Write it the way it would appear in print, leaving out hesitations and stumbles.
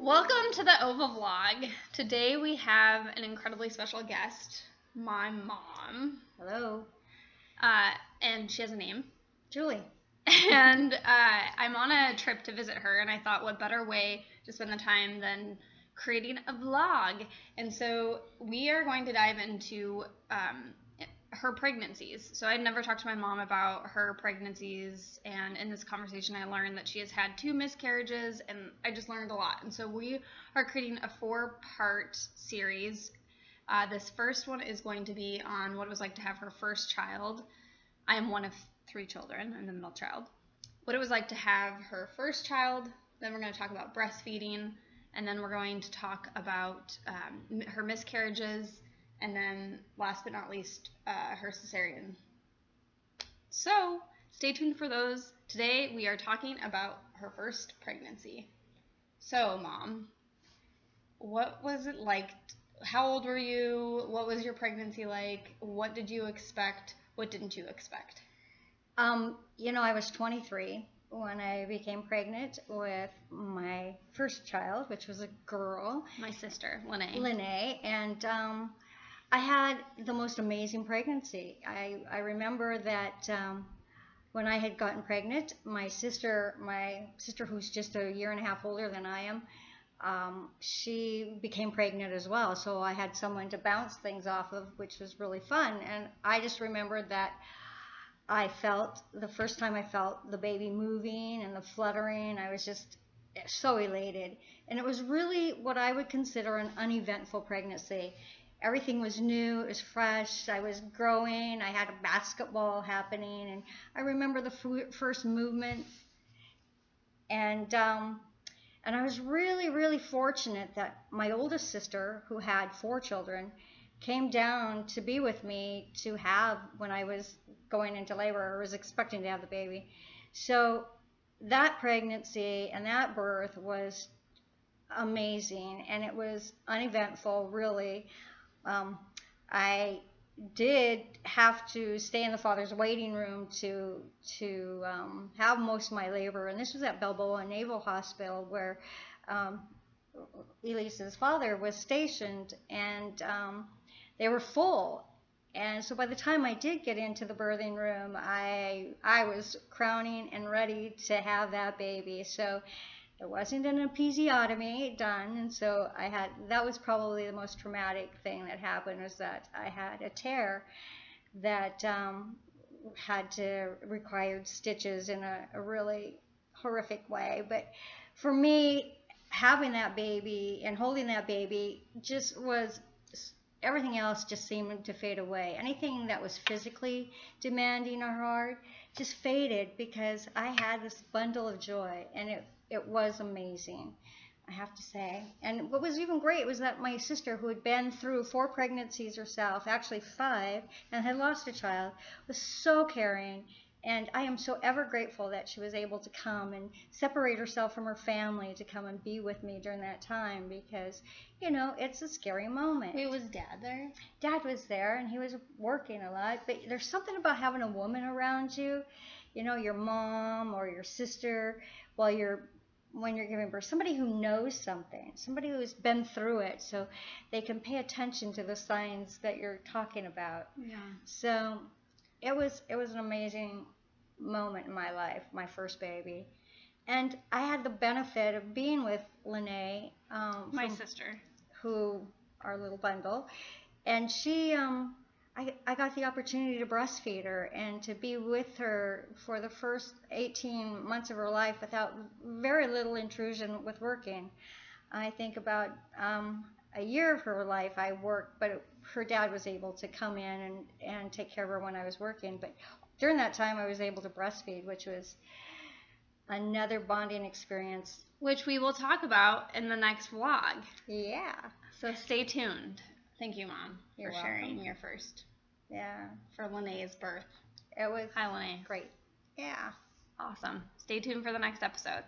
Welcome to the OVA vlog. Today we have an incredibly special guest, my mom. Hello. And she has a name. Julie. And I'm on a trip to visit her, and I thought what better way to spend the time than creating a vlog. And so we are going to dive into her pregnancies. So I'd never talked to my mom about her pregnancies, and in this conversation I learned that she has had 2 miscarriages, and I just learned a lot. And so we are creating a 4-part series. This first one is going to be on what it was like to have her first child. I am one of 3 children. I'm the middle child. What it was like to have her first child. Then we're going to talk about breastfeeding, and then we're going to talk about her miscarriages, and then last but not least, her cesarean. So stay tuned for those. Today we are talking about her first pregnancy. So, Mom, what was it like? How old were you? What was your pregnancy like? What did you expect? What didn't you expect? I was 23 when I became pregnant with my first child, which was a girl. My sister, Lene. Lene, and I had the most amazing pregnancy. I remember that when I had gotten pregnant, my sister who's just a year and a half older than I am, she became pregnant as well. So I had someone to bounce things off of, which was really fun. And I just remembered that the first time I felt the baby moving and the fluttering, I was just so elated. And it was really what I would consider an uneventful pregnancy. Everything was new, it was fresh, I was growing, I had a basketball happening, and I remember the first movements. And I was really, really fortunate that my oldest sister, who had 4 children, came down to be with me to have when I was going into labor or was expecting to have the baby. So that pregnancy and that birth was amazing, and it was uneventful, really. I did have to stay in the father's waiting room to have most of my labor, and this was at Balboa Naval Hospital where Elise's father was stationed, and they were full. And so by the time I did get into the birthing room, I was crowning and ready to have that baby. So there wasn't an episiotomy done, and so that was probably the most traumatic thing that happened, was that I had a tear that required stitches in a really horrific way. But for me, having that baby and holding that baby everything else just seemed to fade away. Anything that was physically demanding or hard just faded, because I had this bundle of joy, and it was amazing, I have to say. And what was even great was that my sister, who had been through 4 pregnancies herself, actually 5, and had lost a child, was so caring. And I am so ever grateful that she was able to come and separate herself from her family to come and be with me during that time, because, it's a scary moment. Wait, was Dad there? Dad was there, and he was working a lot. But there's something about having a woman around you, your mom or your sister, when you're giving birth, somebody who knows something, somebody who's been through it, so they can pay attention to the signs that you're talking about. Yeah. So it was an amazing moment in my life, my first baby. And I had the benefit of being with Lene, my sister, our little bundle, and she, I got the opportunity to breastfeed her and to be with her for the first 18 months of her life without very little intrusion with working. I think about a year of her life I worked, but her dad was able to come in and take care of her when I was working. But during that time I was able to breastfeed, which was another bonding experience, which we will talk about in the next vlog. Yeah. So stay tuned. Thank you, Mom, You're for sharing welcome. your first. Yeah. For Lene's birth. It was Hi, Lene. Great. Yeah. Awesome. Stay tuned for the next episode.